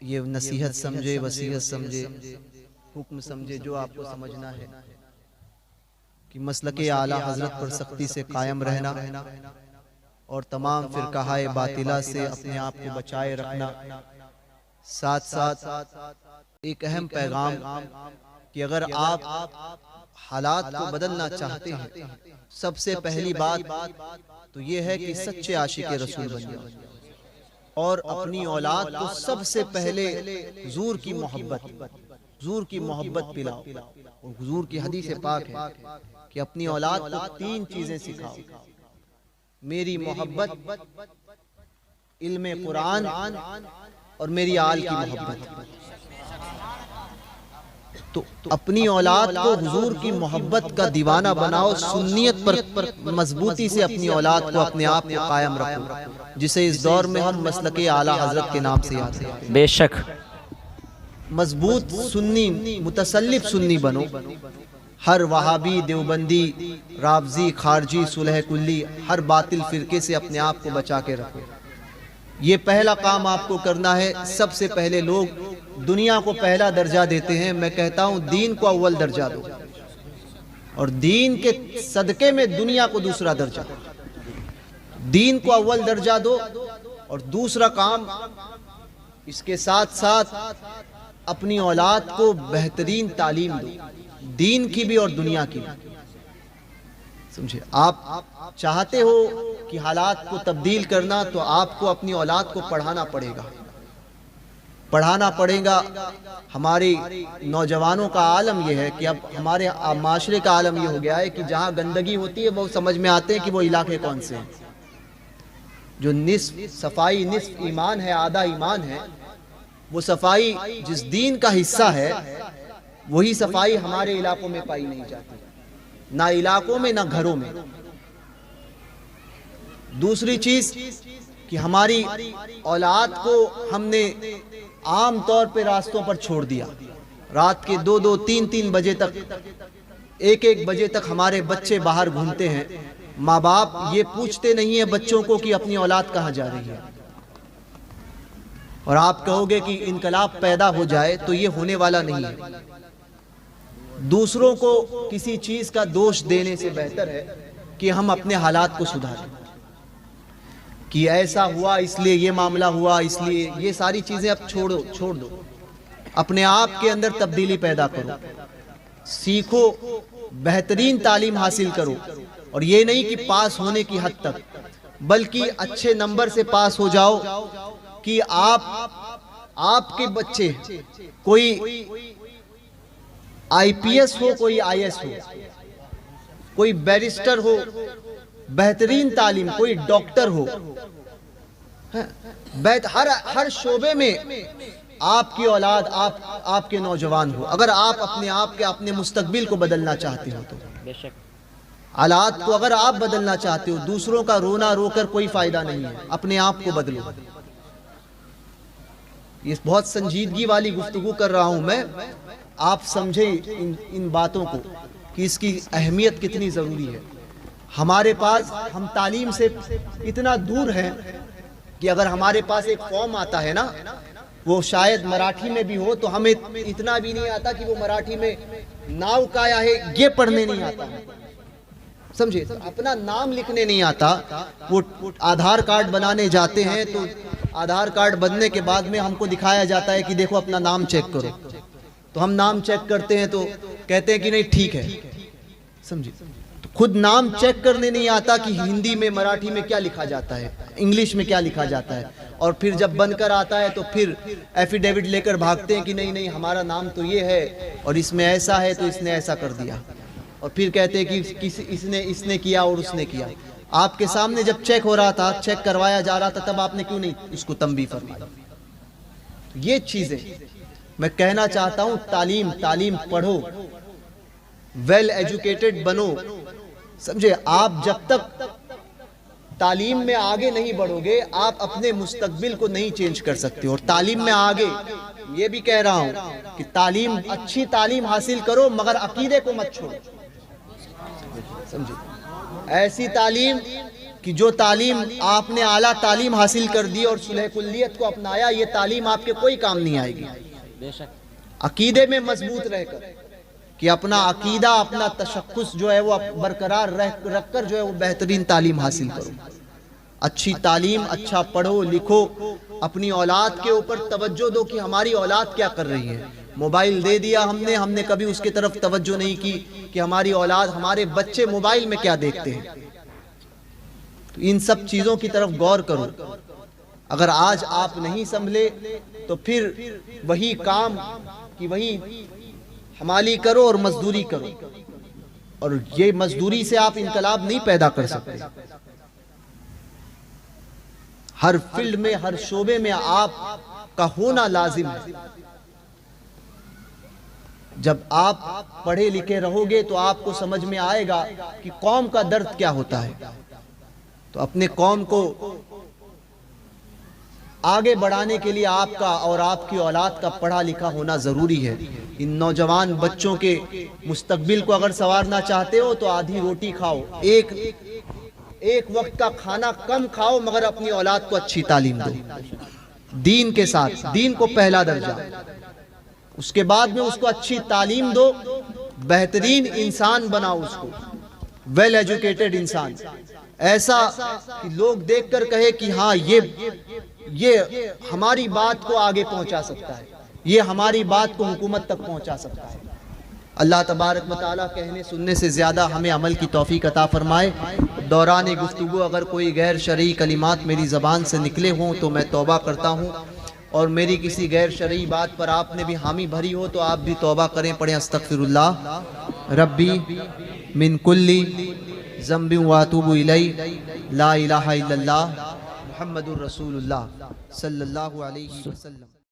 ये नसीहत समझे, वसीयत समझे, हुक्म समझे, जो आपको समझना है कि मसलके आला हजरत पर सख्ती से कायम रहना और तमाम फिरकाए बातिला से अपने आप को बचाए रखना। साथ साथ एक अहम पैगाम कि अगर आप हालात को बदलना चाहते हैं, सबसे पहली बात तो ये है कि सच्चे आशिक रसूल बन जाओ और अपनी औलाद को सबसे पहले हुजूर की मोहब्बत पिलाओ। और हुजूर की हदीस पाक है कि अपनी औलाद को 3 चीजें सिखाओ, मेरी मोहब्बत, इल्मे कुरान और मेरी आल की मोहब्बत। तो अपनी औलाद को हुजूर की मोहब्बत का दीवाना बनाओ, सुन्नियत पर मजबूती से अपनी औलाद को, अपने आप को कायम रखो, जिसे इस दौर में हम मसलके आला हजरत के नाम से याद करते हैं। बेशक मजबूत सुन्नी, मुतसल्लिफ सुन्नी बनो। हर वहाबी, देवबंदी, रावजी, खारजी, सुलह कुल्ली, हर बातिल फिरके से अपने आप को बचा के रखो। ये पहला काम आपको करना है। सबसे पहले लोग दुनिया को पहला दर्जा देते हैं, मैं कहता हूं दीन को अव्वल दर्जा दो और दीन के सदके में दुनिया को दूसरा दर्जा दो। दीन को अव्वल दर्जा दो और दूसरा काम इसके साथ साथ अपनी औलाद को बेहतरीन तालीम दो, दीन की भी और दुनिया की भी। समझे, आप चाहते हो कि हालात को तब्दील करना, तो आपको अपनी औलाद को पढ़ाना पड़ेगा। हमारे नौजवानों का आलम यह है कि अब हमारे माशरे का आलम यह हो गया है कि जहां गंदगी होती है वो समझ में आते हैं कि वो इलाके कौन से हैं। जो निस्फ सफाई, निस्फ ईमान है, आधा ईमान है, वो सफाई जिस दीन का हिस्सा है, वही सफाई हमारे इलाकों में पाई नहीं जाती, ना इलाकों में ना घरों में। दूसरी चीज कि हमारी औलाद को हमने आम तौर पे रास्तों पर छोड़ दिया। रात के 2-2, 3-3 बजे तक, 1-1 बजे तक हमारे बच्चे बाहर घूमते हैं। माँ बाप ये पूछते नहीं है बच्चों को कि अपनी औलाद कहाँ जा रही है। और आप कहोगे कि इनकलाब पैदा हो जाए, तो ये होने वाला नहीं है। दूसरों को किसी चीज का दोष देने से बेहतर है कि हम अपने हालात को सुधारें, कि ऐसा हुआ इसलिए ये मामला हुआ, इसलिए ये सारी चीजें अब छोड़ दो। अपने आप के अंदर तब्दीली पैदा करो, सीखो, बेहतरीन तालीम हासिल करो। और ये नहीं कि पास होने की हद तक, बल्कि अच्छे नंबर से पास हो जाओ कि आपके बच्चे कोई आईपीएस हो, कोई आईएएस हो, कोई बैरिस्टर हो, बेहतरीन तालीम, कोई डॉक्टर हो, हर शोबे में आपकी औलाद, आपके नौजवान हो। अगर आप अपने आप के, अपने मुस्तकबिल को बदलना चाहते हो, तो हालात को अगर आप बदलना चाहते हो, दूसरों का रोना रोकर कोई फायदा नहीं है, अपने आप को बदलो। ये बहुत संजीदगी वाली गुफ्तगू कर रहा हूं मैं, आप समझे इन बातों को कि इसकी अहमियत कितनी जरूरी है। हमारे पास, हम तालीम से इतना दूर हैं कि अगर हमारे पास एक फॉर्म आता है ना, वो शायद मराठी में भी हो, तो हमें इतना भी नहीं आता कि वो मराठी में नाव काया है ये पढ़ने नहीं आता, समझे, अपना नाम लिखने नहीं आता। वो आधार कार्ड बनाने जाते हैं, तो आधार कार्ड बनने के बाद में हमको दिखाया जाता है कि देखो अपना नाम चेक करो। तो हम नाम चेक करते हैं तो कहते हैं कि नहीं ठीक है, समझे। तो खुद नाम चेक करने नहीं आता कि हिंदी में, मराठी में क्या लिखा जाता है, इंग्लिश में क्या लिखा जाता है। और फिर जब बनकर आता है तो फिर एफिडेविट लेकर भागते हैं कि नहीं हमारा नाम तो ये है और इसमें ऐसा है, तो इसने ऐसा कर दिया। और फिर कहते हैं कि इसने किया और उसने किया। आपके सामने जब चेक हो रहा था, चेक करवाया जा रहा था, तब आपने क्यों नहीं इसको तंबीह फरमाई। ये चीजें मैं कहना चाहता हूं, तालीम पढ़ो, वेल एजुकेटेड बनो, समझे। आप जब तक तालीम में आगे नहीं बढ़ोगे, आप अपने मुस्तकबिल को नहीं चेंज कर सकते। और तालीम में आगे, ये भी कह रहा हूं कि तालीम, अच्छी तालीम हासिल करो, मगर अकीदे को मत छोड़ो, समझे। ऐसी तालीम कि जो तालीम आपने आला तालीम हासिल कर दी और सुलह कुल्लियत को अपनाया, ये तालीम आपके कोई काम नहीं आएगी। बेशक अकीदे में मजबूत रहकर कि अपना अकीदा, अपना तशक्कुस जो है वो बरकरार रखकर जो है वो बेहतरीन तालीम हासिल करो। अच्छी तालीम, अच्छा पढ़ो लिखो, अपनी औलाद के ऊपर तवज्जो दो कि हमारी औलाद क्या कर रही है। मोबाइल दे दिया हमने कभी उसके तरफ तवज्जो नहीं की कि हमारी औलाद, हमारे बच्चे मोबाइल में क्या देखते हैं। तो इन सब चीज़ों की तरफ गौर करो। अगर आज आप नहीं संभले तो फिर वही काम कि वही हमाली करो और मजदूरी करो, और ये मजदूरी से आप इनकलाब नहीं पैदा कर सकते। हर फील्ड में, हर शोबे में आप का होना लाजिम है। जब आप पढ़े लिखे रहोगे तो आपको समझ में आएगा कि कौम का दर्द क्या होता है। तो अपने कौम को आगे बढ़ाने के लिए आपका और आपकी औलाद का पढ़ा लिखा होना ज़रूरी है। इन नौजवान बच्चों के मुस्तकबिल को अगर संवारना चाहते हो तो आधी रोटी खाओ, एक वक्त का खाना कम खाओ, मगर अपनी औलाद को अच्छी तालीम दो दीन के साथ, दीन को पहला दर्जा। उसके बाद में उसको अच्छी तालीम दो, बेहतरीन इंसान बनाओ उसको, वेल एजुकेटेड इंसान, ऐसा कि लोग देखकर कहे कि हाँ ये हमारी बात को आगे पहुंचा सकता है, ये हमारी बात को हुकूमत तक पहुंचा सकता है। अल्लाह तबारक व तआला कहने सुनने से ज़्यादा हमें अमल की तौफीक अता फरमाए। दौरान गुफ्तगू अगर कोई गैर शरई कलिमात मेरी ज़बान से निकले हों तो मैं तौबा करता हूँ, और मेरी किसी गैर शरई बात पर आपने भी हामी भरी हो तो आप भी तौबा करें। पढ़ें अस्तगफिरुल्लाह रब्बी मिन कुल्ली ज़म्बि व अतूबु इलैहि ला इलाहा इल्लल्लाह मुहम्मदुर रसूलुल्लाह सल्लल्लाहु अलैहि वसल्लम।